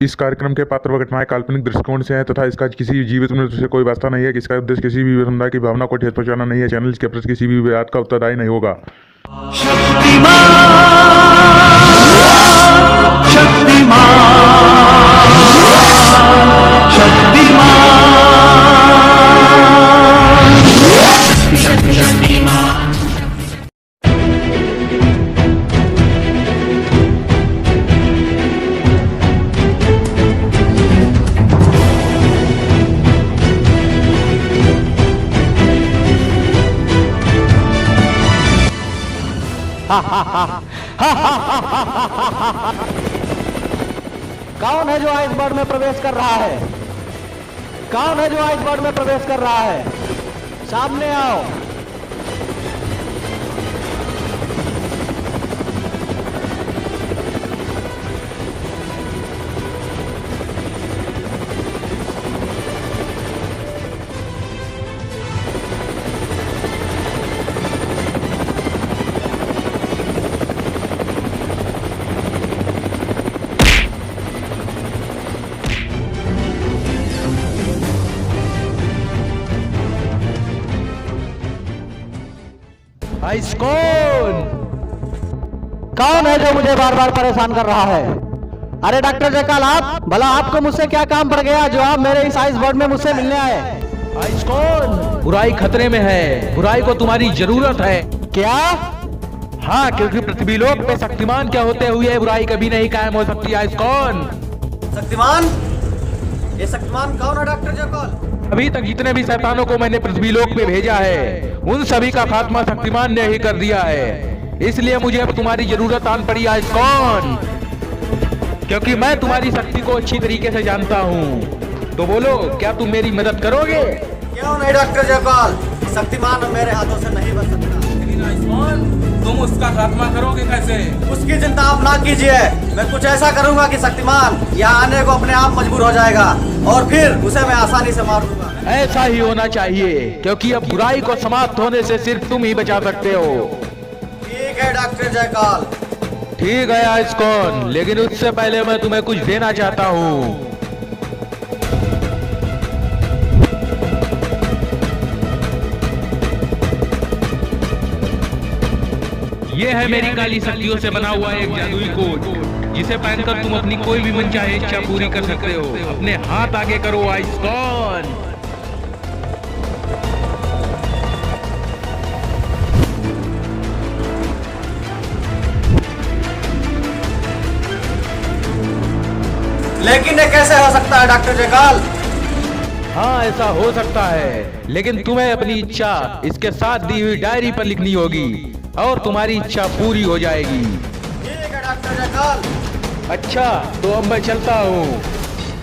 इस कार्यक्रम के पात्र व घटनाएं काल्पनिक दृष्टिकोण से हैं तथा इसका किसी जीवित मनुष्य से कोई वास्ता नहीं है। इसका उद्देश्य किसी भी समुदाय की भावना को ठेस पहुंचाना नहीं है। चैनल इसके प्रति किसी भी बात का उत्तरदायी नहीं होगा। कौन है जो आइसबर्ग में प्रवेश कर रहा है? कौन है जो आइसबर्ग में प्रवेश कर रहा है? सामने आओ। कौन है जो मुझे बार बार परेशान कर रहा है? अरे डॉक्टर जयकाल, आप भला आपको मुझसे क्या काम पड़ गया जो आप मेरे इस आइसबर्ग में मुझसे मिलने आए? आइसकॉन, बुराई खतरे में है। बुराई को तुम्हारी जरूरत है। क्या? हाँ, क्योंकि पृथ्वीलोक पे शक्तिमान क्या होते हुए बुराई कभी नहीं कायम हो सकती। आइसकॉन शक्तिमान? ये शक्तिमान कौन है डॉक्टर जयकाल? अभी तक जितने भी शैतानों को मैंने पृथ्वीलोक में भेजा है उन सभी का खात्मा शक्तिमान ने ही कर दिया है। इसलिए मुझे अब तुम्हारी जरूरत आन पड़ी आइसकॉन, क्योंकि मैं तुम्हारी शक्ति को अच्छी तरीके से जानता हूँ। तो बोलो, क्या तुम मेरी मदद करोगे? क्यों नहीं डॉक्टर जयकाल, शक्तिमान मेरे हाथों से नहीं बच सकता। लेकिन आइसकॉन, तुम उसका खात्मा करोगे कैसे? उसकी चिंता आप ना कीजिए। मैं कुछ ऐसा करूंगा कि शक्तिमान यहाँ आने को अपने आप मजबूर हो जाएगा और फिर उसे मैं आसानी से मार दूंगा। ऐसा ही होना चाहिए, क्योंकि अब बुराई को समाप्त होने से सिर्फ तुम ही बचा सकते हो। ठीक है डॉक्टर जयकाल। ठीक है आइसकॉन, लेकिन उससे पहले मैं तुम्हें कुछ देना चाहता हूँ। ये है मेरी काली शक्तियों से बना हुआ एक जादुई कोट, जिसे पहनकर तुम अपनी कोई भी मनचाहे इच्छा पूरी कर सकते हो। अपने हाथ आगे करो आइसकॉन। लेकिन ये कैसे हो सकता है डॉक्टर जयकाल? हाँ, ऐसा हो सकता है, लेकिन तुम्हें अपनी इच्छा इसके साथ दी हुई डायरी पर लिखनी होगी और तुम्हारी इच्छा पूरी हो जाएगी। ठीक है डॉक्टर जयकाल। अच्छा, तो अब मैं चलता हूँ।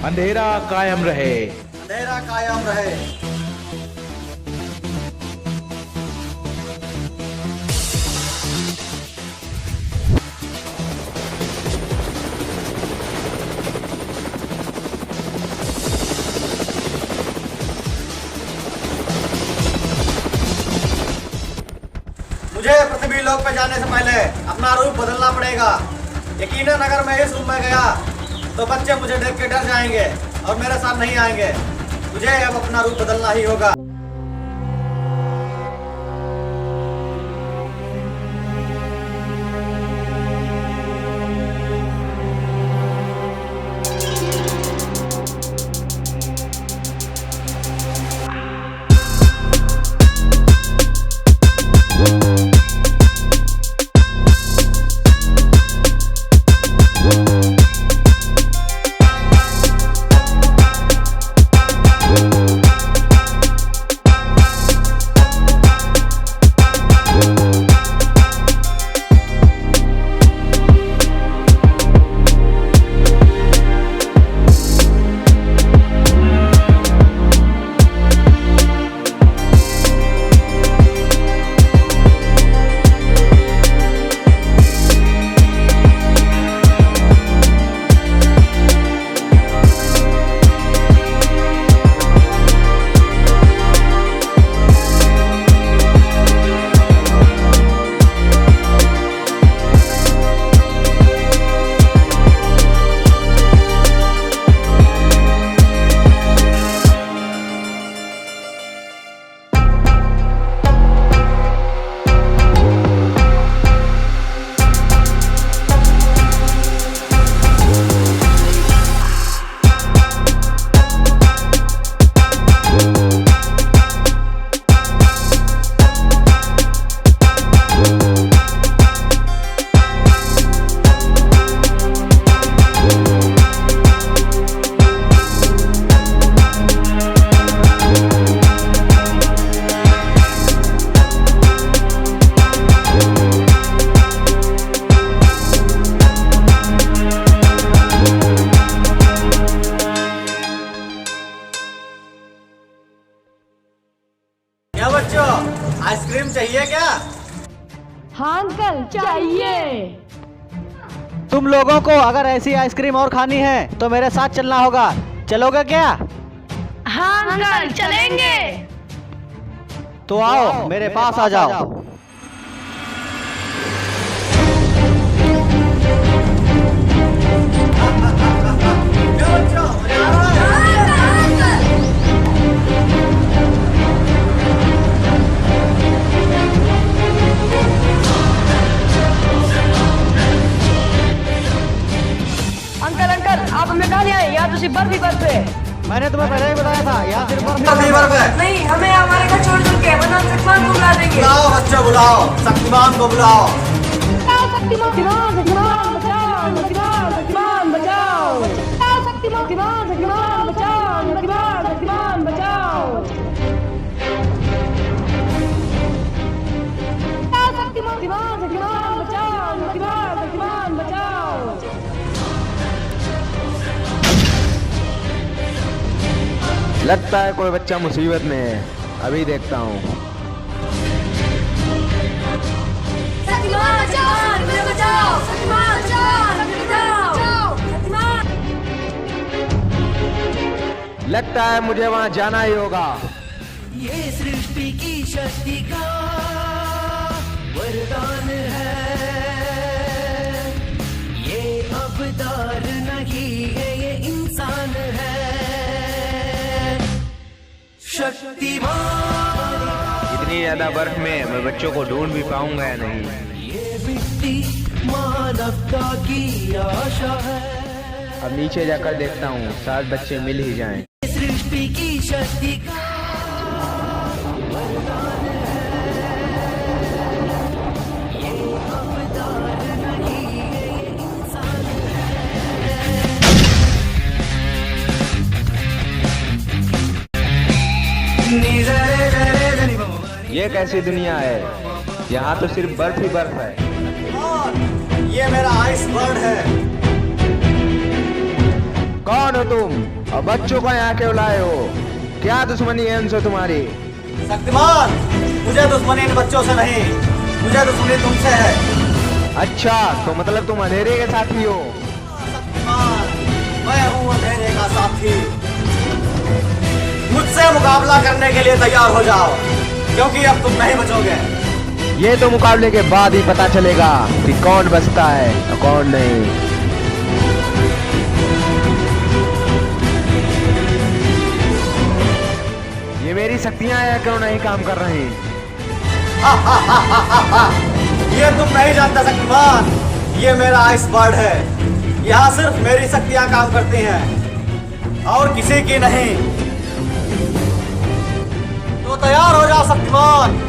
अंधेरा कायम रहे। अंधेरा कायम रहे। मुझे पृथ्वीलोक पे जाने से पहले अपना रूप बदलना पड़ेगा। यकीनन अगर मैं इस रूम में गया तो बच्चे मुझे देख के डर जाएंगे और मेरे साथ नहीं आएंगे। मुझे अब अपना रूप बदलना ही होगा। चाहिए क्या? हाँ अंकल चाहिए। तुम लोगों को अगर ऐसी आइसक्रीम और खानी है तो मेरे साथ चलना होगा। चलोगे क्या? हाँ अंकल चलेंगे। तो आओ मेरे पास आ जाओ। क्या बच्चों, मजा आ रहा है? अंकल अंकल आप हमें कहा ले आए? यहाँ तो सिर्फ बर्फ ही बर्फ है। मैंने तुम्हें पहले ही बताया था, यहाँ सिर्फ बर्फ नहीं बर्फ है। नहीं हमें हमारे घर छोड़ छोड़ के वरना शक्तिमान को बुला देंगे। बुलाओ बच्चों, बुलाओ शक्तिमान को बुलाओ। शक्तिमान शक्तिमान शक्तिमान बचाओ, शक्तिमान शक्तिमान बचाओ, शक्तिमान शक्तिमान शक्तिमान बचाओ, शक्तिमान शक्तिमान बचाओ, शक्तिमान शक्तिमान शक्तिमान बचाओ, शक्तिमान शक्तिमान बचाओ। लगता है कोई बच्चा मुसीबत में है, अभी देखता हूँ। शक्तिमान बचाओ, हमें बचाओ, शक्तिमान बचाओ, हमें बचाओ, शक्तिमान। लगता है मुझे वहाँ जाना ही होगा। ये सृष्टि की शक्ति का वरदान है, ये अवतार नहीं है, ये इंसान है शक्तिमान। इतनी ज्यादा बर्फ में मैं बच्चों को ढूंढ भी पाऊंगा या नहीं। ये मिट्टी मानवता की आशा है। अब नीचे जाकर देखता हूँ, शायद बच्चे मिल ही जाएं। ये सृष्टि की शक्ति का ये कैसी दुनिया है, यहाँ तो सिर्फ बर्फ ही बर्फ है। और ये मेरा आइस बर्ड है। कौन हो तुम और बच्चों को यहाँ क्यों लाए हो? क्या दुश्मनी है उनसे तुम्हारी? शक्तिमान, मुझे दुश्मनी इन बच्चों से नहीं, मुझे दुश्मनी तुमसे है। अच्छा, तो मतलब तुम अंधेरे के साथी हो? शक्तिमान, मैं हूँ अंधेरे का साथी। मुझसे मुकाबला करने के लिए तैयार हो जाओ, क्योंकि अब तुम नहीं बचोगे। ये तो मुकाबले के बाद ही पता चलेगा कि कौन बचता है और कौन नहीं। ये मेरी शक्तियां हैं क्यों नहीं काम कर रही? ये तुम नहीं जानता शक्तिमान, ये मेरा आइस बर्ड है। यहाँ सिर्फ मेरी शक्तियाँ काम करती हैं और किसी की नहीं। तो तैयार हो जाओ शक्तिमान।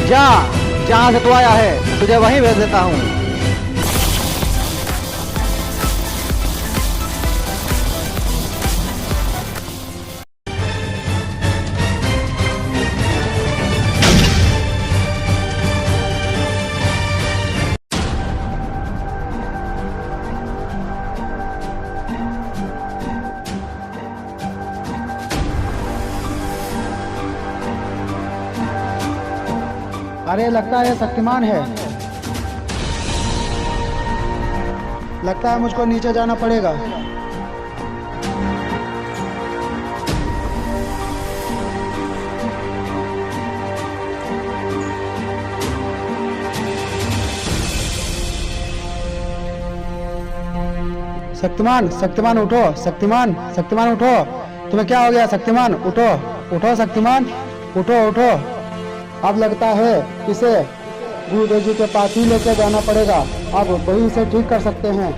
जा, जहाँ से तू आया है तुझे वहीं भेज देता हूँ। अरे लगता है शक्तिमान है। लगता है मुझको नीचे जाना पड़ेगा। शक्तिमान, शक्तिमान उठो, शक्तिमान, शक्तिमान उठो। तुम्हें क्या हो गया शक्तिमान? उठो, उठो शक्तिमान, उठो उठो। अब लगता है इसे गुरुदेव जी के पास ही लेकर जाना पड़ेगा। अब वही इसे ठीक कर सकते हैं।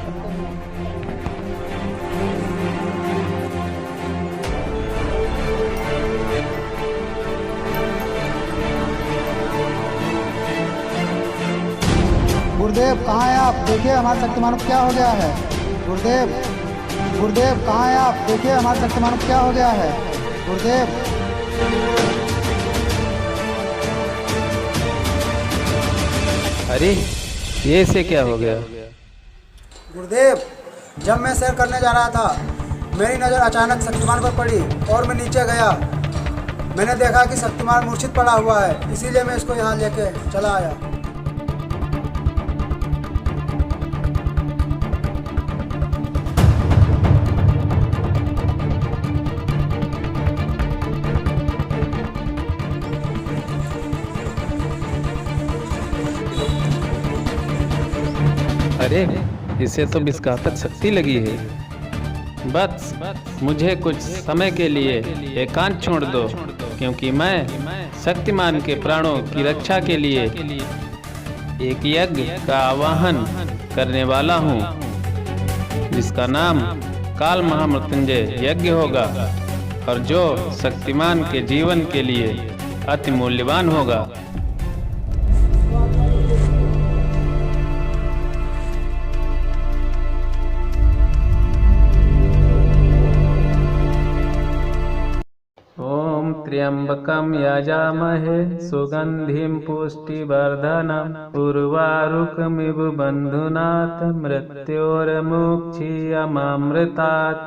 गुरुदेव कहाँ हैं आप? देखिए हमारे शक्तिमान को क्या हो गया है। गुरुदेव गुरुदेव कहाँ हैं आप? देखिए हमारे शक्तिमान को क्या हो गया है। गुरुदेव अरे ये से क्या हो गया? गुरुदेव जब मैं सैर करने जा रहा था, मेरी नज़र अचानक शक्तिमान पर पड़ी और मैं नीचे गया। मैंने देखा कि शक्तिमान मूर्छित पड़ा हुआ है, इसीलिए मैं इसको यहाँ लेके चला आया। अरे इसे तो विस्घातक शक्ति लगी है। बस मुझे कुछ समय के लिए एकांत छोड़ दो, क्योंकि मैं शक्तिमान के प्राणों की रक्षा के लिए एक यज्ञ का आवाहन करने वाला हूँ, जिसका नाम काल महामृत्युंजय यज्ञ होगा और जो शक्तिमान के जीवन के लिए अति मूल्यवान होगा। ओम त्र्यंबकं यजामहे सुगंधिं पुष्टिवर्धनम् उर्वारुकमिव बन्धुनाथ मृत्योर्मुक्षीयमामृतात्।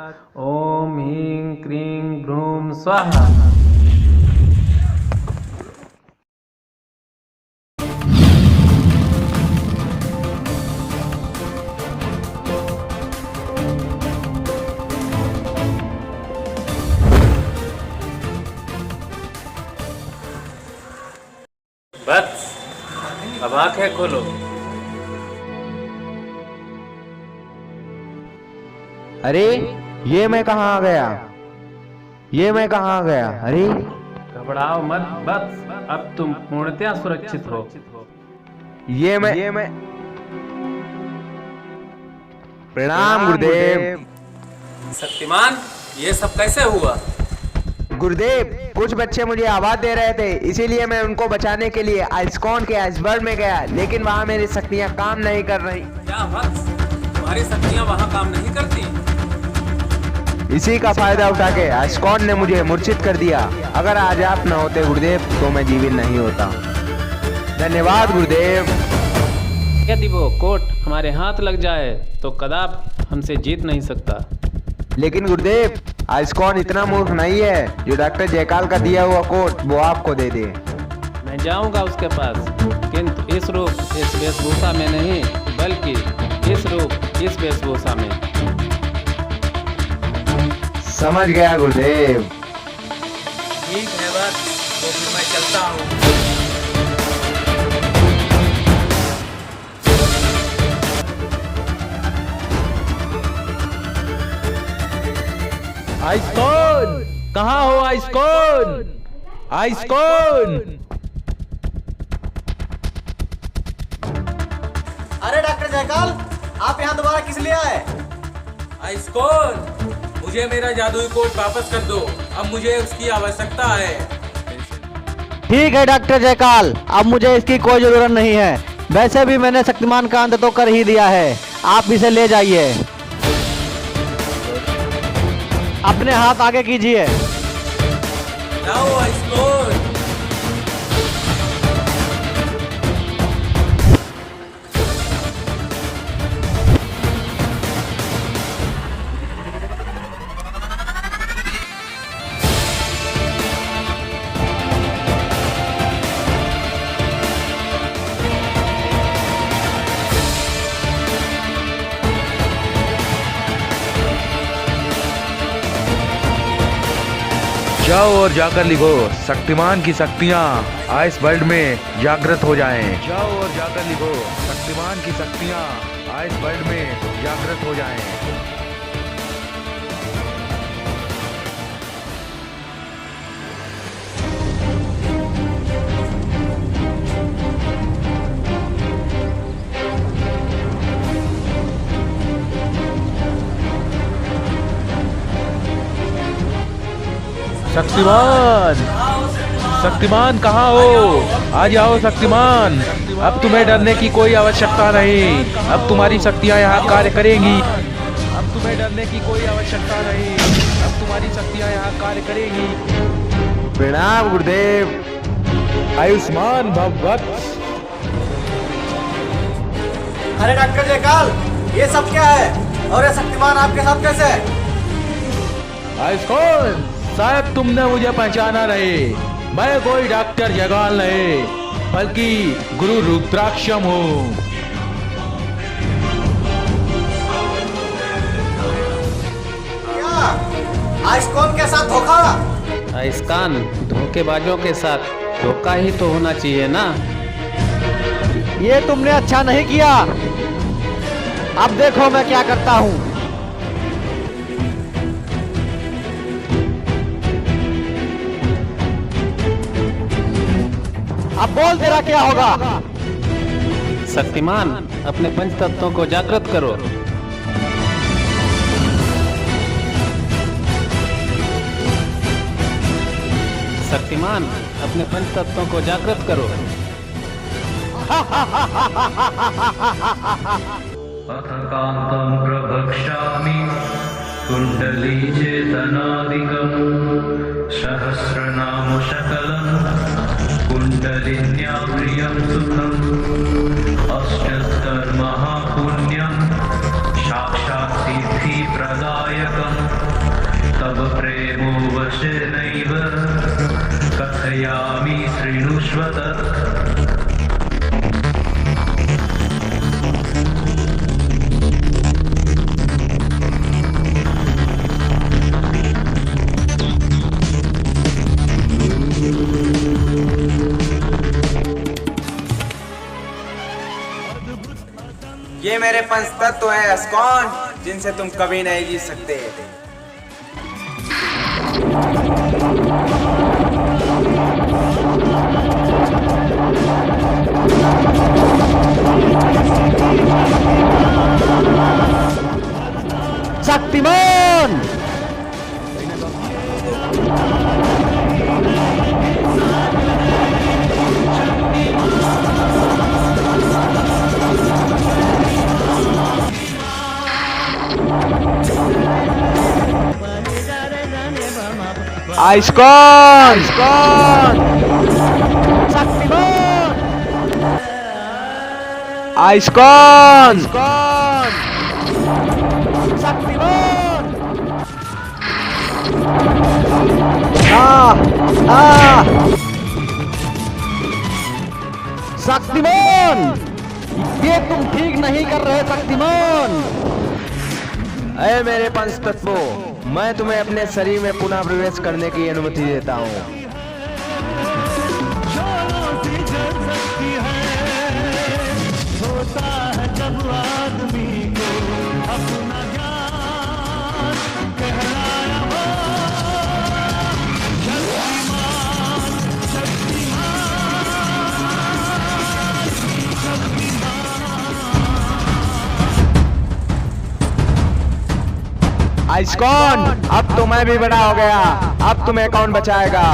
ओम ह्रीं क्रीं भ्रूं स्वाहा। बस अब आंखें खोलो। अरे ये मैं कहाँ आ गया? ये मैं कहाँ आ गया? अरे घबराओ मत, बस अब तुम पूर्णतया सुरक्षित हो। ये मैं प्रणाम गुरुदेव। शक्तिमान, ये सब कैसे हुआ? गुरुदेव कुछ बच्चे मुझे आवाज दे रहे थे, इसीलिए मैं उनको बचाने के लिए आइसकॉन के आइसबर्ग में गया, लेकिन वहाँ मेरी शक्तियाँ काम नहीं कर रही। क्या वत्स, तुम्हारी शक्तियाँ वहाँ काम नहीं करती? इसी का फायदा उठा के आइसकॉन ने मुझे मूर्छित कर दिया। अगर आज आप न होते गुरुदेव तो मैं जीवित नहीं होता। धन्यवाद गुरुदेव। यदि वो कोट हमारे हाथ लग जाए तो कदाप हमसे जीत नहीं सकता। लेकिन गुरुदेव आइसकॉन इतना मूर्ख नहीं है जो डॉक्टर जयकाल का दिया हुआ कोट वो आपको दे दे। मैं जाऊंगा उसके पास, किंतु इस रूप इस वेशभूषा में नहीं, बल्कि इस रूप इस वेशभूषा में। समझ गया गुरुदेव। ठीक है बस, तो फिर मैं चलता हूँ। आइसकॉन, कहाँ हो आइसकॉन? आइसकॉन! अरे डॉक्टर जयकाल, आप यहाँ दोबारा किस लिए आए? आइसकॉन, मुझे मेरा जादुई कोट वापस कर दो, अब मुझे उसकी आवश्यकता है। ठीक है डॉक्टर जयकाल, अब मुझे इसकी कोई जरूरत नहीं है। वैसे भी मैंने शक्तिमान का अंत तो कर ही दिया है, आप इसे ले जाइए। अपने हाथ आगे कीजिए। जाओ आइसकॉन। जाओ और जाकर लिखो, शक्तिमान की शक्तियाँ आइसबर्ग में जागृत हो जाएं। जाओ और जाकर लिखो, शक्तिमान की शक्तियाँ आइसबर्ग में जागृत हो जाएं। शक्तिमान, शक्तिमान कहाँ हो? आ जाओ शक्तिमान, अब तुम्हें डरने की कोई आवश्यकता नहीं। अब तुम्हारी शक्तियाँ यहाँ कार्य करेंगी। अब तुम्हें डरने की कोई आवश्यकता नहीं। अब तुम्हारी शक्तियां यहाँ कार्य करेगी। प्रणाम गुरुदेव। आयुष्मान भववत। अरे डॉक्टर जयकाल, ये सब क्या है और ये शक्तिमान आपके साथ कैसे है? आइस्कॉन, शायद तुमने मुझे पहचाना नहीं। मैं कोई डॉक्टर जयकाल नहीं, बल्कि गुरु रुद्राक्षम हूँ। क्या आइस्कॉन के साथ धोखा? आइस्कान, धोखेबाजों के साथ धोखा ही तो होना चाहिए ना। ये तुमने अच्छा नहीं किया। अब देखो मैं क्या करता हूँ। अब बोल तेरा क्या होगा? शक्तिमान, अपने पंच तत्वों को जागृत करो। शक्तिमान, अपने पंच तत्वों को जागृत करो। अथ कान्तं प्रवक्ष्यामि कुण्डली चेतनादिकं सहस्रनाम सकलं कुण्डलिन्या प्रियं सुखम् अष्टोत्तर महापुण्यं साक्षात् सिद्धिप्रदायकं तव प्रेमो वशेनैव कथयामि शृणुष्व तत्। ये मेरे पंच तत्व है आइस्कॉन, जिनसे तुम कभी नहीं जीत सकते। शक्तिमान, आइस्कॉन, शक्तिमान, आइस्कॉन, शक्तिमान। शक्तिमान, ये तुम ठीक नहीं कर रहे शक्तिमान। अरे मेरे पंच तत्वों, मैं तुम्हें अपने शरीर में पुनः प्रवेश करने की अनुमति देता हूँ। आइस्कॉन, अब तो मैं भी बड़ा हो गया। अब तुम्हें कौन बचाएगा?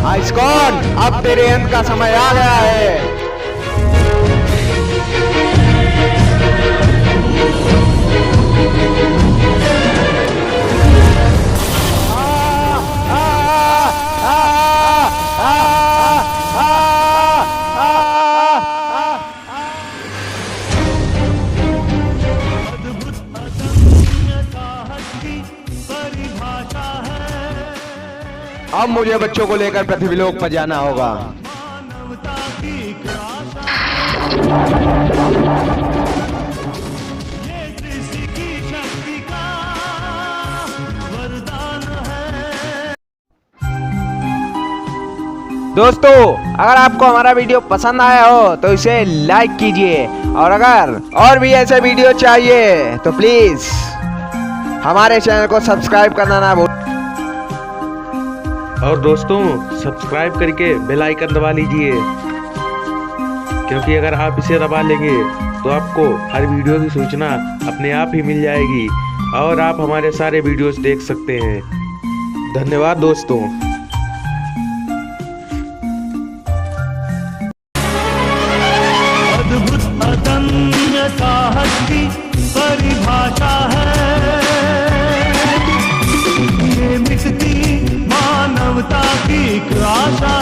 आइस्कॉन, अब तेरे अंत का समय आ गया है। अब मुझे बच्चों को लेकर पृथ्वीलोक पर जाना होगा। दोस्तों, अगर आपको हमारा वीडियो पसंद आया हो तो इसे लाइक कीजिए, और अगर और भी ऐसे वीडियो चाहिए तो प्लीज हमारे चैनल को सब्सक्राइब करना ना भूलें। और दोस्तों, सब्सक्राइब करके बेल आइकन दबा लीजिए, क्योंकि अगर आप इसे दबा लेंगे तो आपको हर वीडियो की सूचना अपने आप ही मिल जाएगी और आप हमारे सारे वीडियोस देख सकते हैं। धन्यवाद दोस्तों। अदम्य साहस की परिभाषा है ये, मिटती मानवता की आशा